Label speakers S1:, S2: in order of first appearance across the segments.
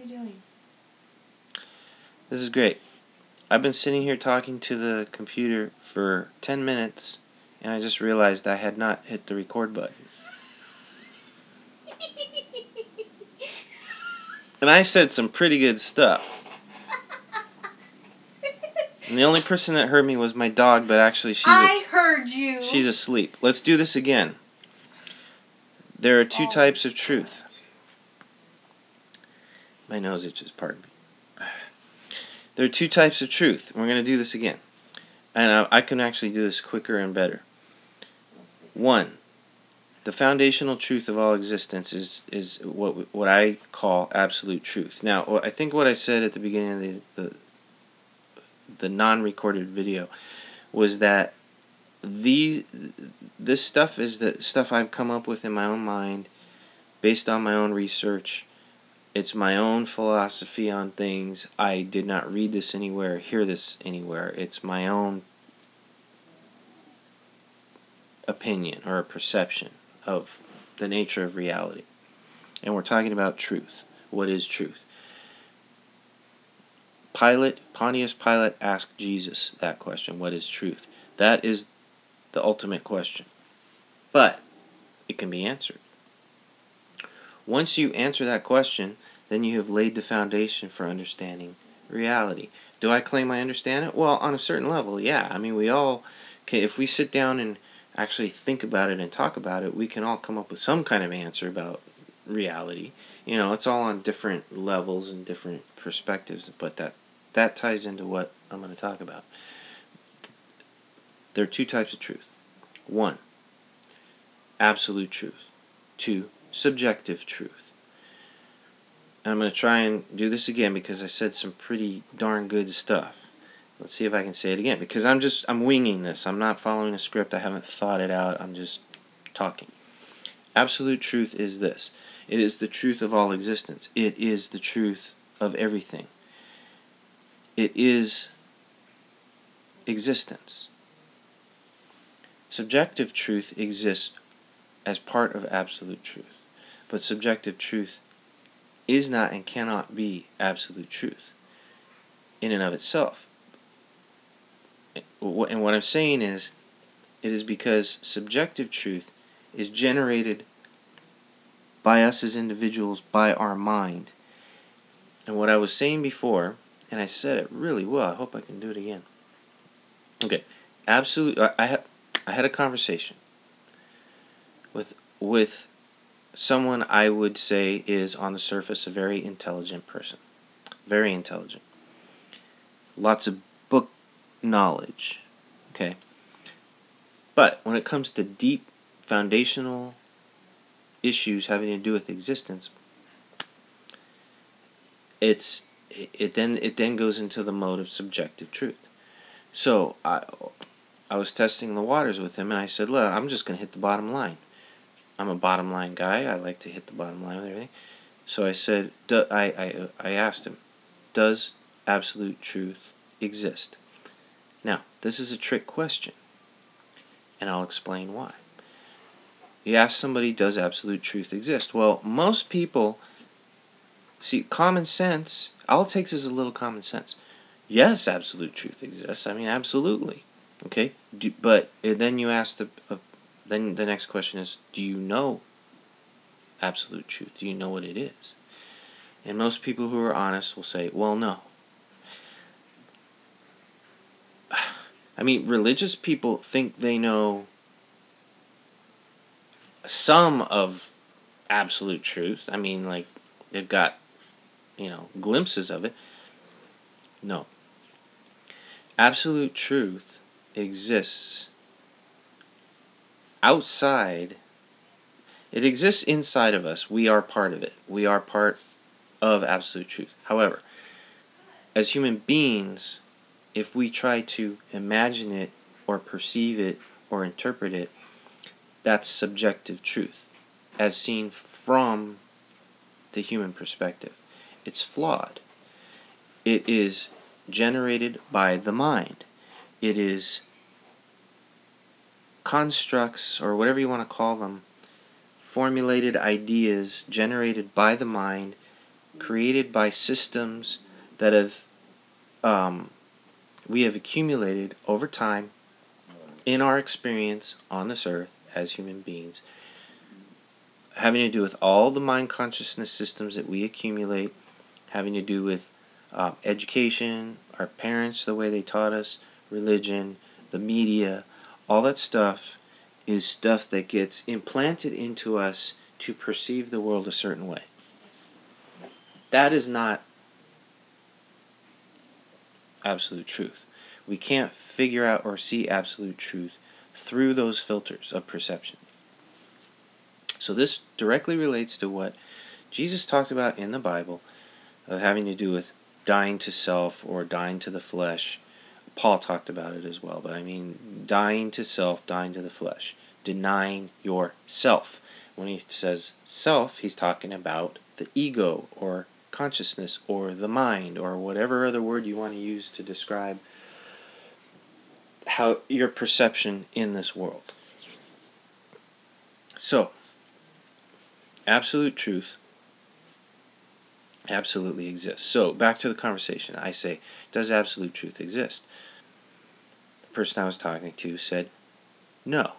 S1: What are you doing?
S2: This is great. I've been sitting here talking to the computer for 10 minutes, and I just realized I had not hit the record button. And I said some pretty good stuff. And the only person that heard me was my dog, but actually
S1: I heard you.
S2: She's asleep. Let's do this again. There are two types of truth. My nose itches, pardon me. There are two types of truth. We're going to do this again. And I can actually do this quicker and better. One, the foundational truth of all existence is what I call absolute truth. Now, I think what I said at the beginning of the non-recorded video was that this stuff is the stuff I've come up with in my own mind, based on my own research. It's my own philosophy on things. I did not read this anywhere, hear this anywhere. It's my own opinion or a perception of the nature of reality. And we're talking about truth. What is truth? Pontius Pilate asked Jesus that question, what is truth? That is the ultimate question. But it can be answered. Once you answer that question, then you have laid the foundation for understanding reality. Do I claim I understand it? Well, on a certain level, yeah. I mean, we all, if we sit down and actually think about it and talk about it, we can all come up with some kind of answer about reality. You know, it's all on different levels and different perspectives, but that ties into what I'm going to talk about. There are two types of truth. One, absolute truth. Two, subjective truth. And I'm going to try and do this again because I said some pretty darn good stuff. Let's see if I can say it again, because I'm winging this. I'm not following a script. I haven't thought it out. I'm just talking. Absolute truth is this. It is the truth of all existence. It is the truth of everything. It is existence. Subjective truth exists as part of absolute truth, but subjective truth is not and cannot be absolute truth in and of itself. And what I'm saying is, it is because subjective truth is generated by us as individuals, by our mind. And what I was saying before, and I said it really well, I hope I can do it again. Okay, I had a conversation with someone I would say is on the surface a very intelligent person. Very intelligent. Lots of book knowledge. Okay. But when it comes to deep foundational issues having to do with existence, it then goes into the mode of subjective truth. So I was testing the waters with him, and I said, look, I'm just going to hit the bottom line. I'm a bottom line guy. I like to hit the bottom line with everything. So I said, I asked him, does absolute truth exist? Now, this is a trick question, and I'll explain why. You ask somebody, does absolute truth exist? Well, most people, see, common sense, all it takes is a little common sense. Yes, absolute truth exists. I mean, absolutely. Okay? But then you ask then the next question is, do you know absolute truth? Do you know what it is? And most people who are honest will say, well, no. I mean, religious people think they know some of absolute truth. I mean, like, they've got, glimpses of it. No. Absolute truth exists outside. It exists inside of us. We are part of it. We are part of absolute truth. However, as human beings, if we try to imagine it or perceive it or interpret it, that's subjective truth, as seen from the human perspective. It's flawed. It is generated by the mind. It is constructs, or whatever you want to call them, formulated ideas generated by the mind created by systems that we have accumulated over time in our experience on this earth as human beings, having to do with all the mind consciousness systems that we accumulate, having to do with education, our parents, the way they taught us, religion, the media, all that stuff is stuff that gets implanted into us to perceive the world a certain way. That is not absolute truth. We can't figure out or see absolute truth through those filters of perception. So this directly relates to what Jesus talked about in the Bible, having to do with dying to self or dying to the flesh. Paul talked about it as well, but I mean dying to self, dying to the flesh, denying yourself. When he says self, he's talking about the ego or consciousness or the mind or whatever other word you want to use to describe how your perception in this world. So, absolute truth absolutely exists. So, back to the conversation. I say, does absolute truth exist? The person I was talking to said, no.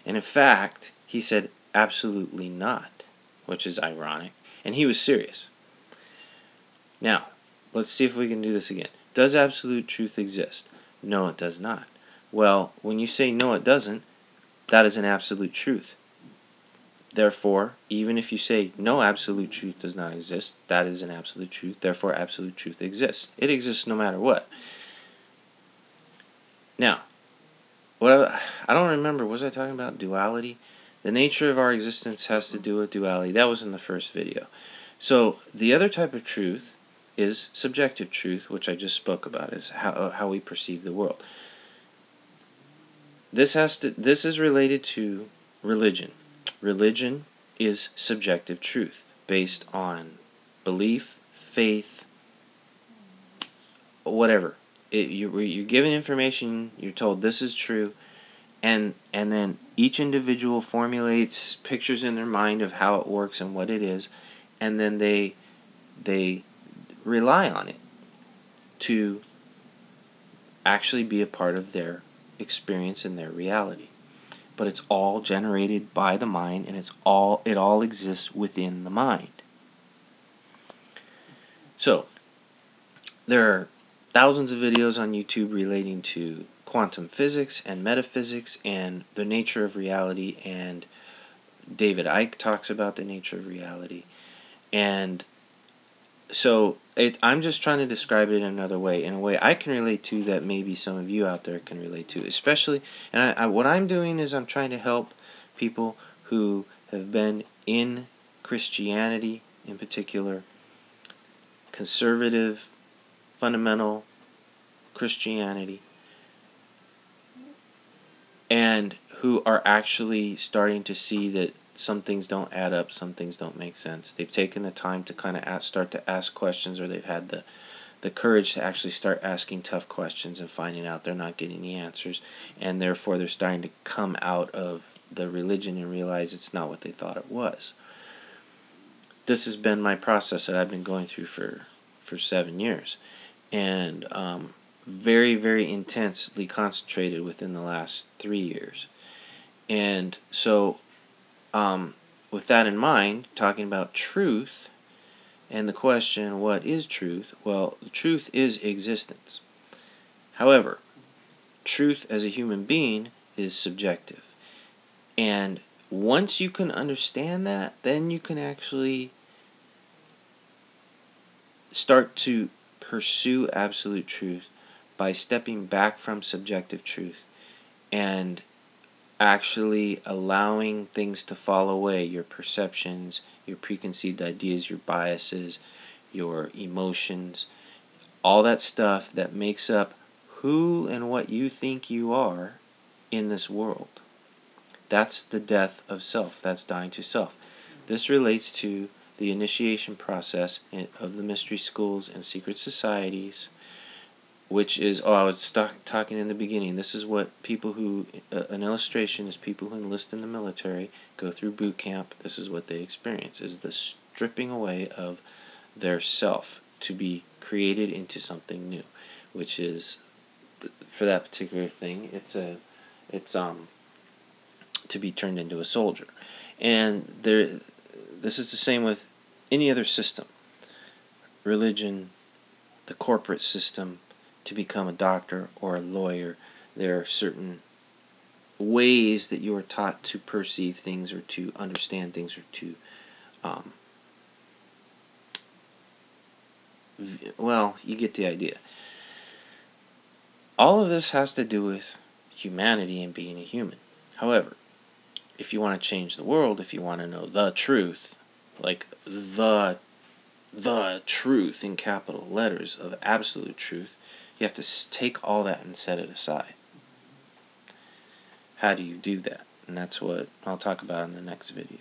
S2: And in fact, he said, absolutely not, which is ironic. And he was serious. Now, let's see if we can do this again. Does absolute truth exist? No, it does not. Well, when you say no, it doesn't, that is an absolute truth. Therefore, even if you say no, absolute truth does not exist, that is an absolute truth. Therefore, absolute truth exists. It exists no matter what. Now, I don't remember, was I talking about duality? The nature of our existence has to do with duality. That was in the first video. So, the other type of truth is subjective truth, which I just spoke about, is how we perceive the world. This is related to religion. Religion is subjective truth based on belief, faith, whatever. You're given information, you're told this is true, and then each individual formulates pictures in their mind of how it works and what it is, and then they rely on it to actually be a part of their experience and their reality. But it's all generated by the mind, and it all exists within the mind. So, there are thousands of videos on YouTube relating to quantum physics and metaphysics and the nature of reality, and David Icke talks about the nature of reality. And so I'm just trying to describe it in another way, in a way I can relate to that maybe some of you out there can relate to, especially, and what I'm doing is I'm trying to help people who have been in Christianity, in particular, conservative, fundamental Christianity, and who are actually starting to see that some things don't add up, some things don't make sense. They've taken the time to kind of start to ask questions, or they've had the courage to actually start asking tough questions and finding out they're not getting the answers, and therefore they're starting to come out of the religion and realize it's not what they thought it was. This has been my process that I've been going through for 7 years, and very, very intensely concentrated within the last 3 years. And so, with that in mind, talking about truth and the question, what is truth? Well, the truth is existence. However, truth as a human being is subjective. And once you can understand that, then you can actually start to pursue absolute truth by stepping back from subjective truth and actually allowing things to fall away, your perceptions, your preconceived ideas, your biases, your emotions, all that stuff that makes up who and what you think you are in this world. That's the death of self. That's dying to self. This relates to the initiation process of the mystery schools and secret societies, which is, I was talking in the beginning, this is what people who, an illustration is people who enlist in the military, go through boot camp, this is what they experience, is the stripping away of their self to be created into something new, which is, for that particular thing, it's to be turned into a soldier. And this is the same with any other system. Religion, the corporate system, to become a doctor or a lawyer, there are certain ways that you are taught to perceive things or to understand things or to well, you get the idea. All of this has to do with humanity and being a human. However, if you want to change the world, if you want to know the truth, like the truth in capital letters of absolute truth, you have to take all that and set it aside. How do you do that? And that's what I'll talk about in the next video.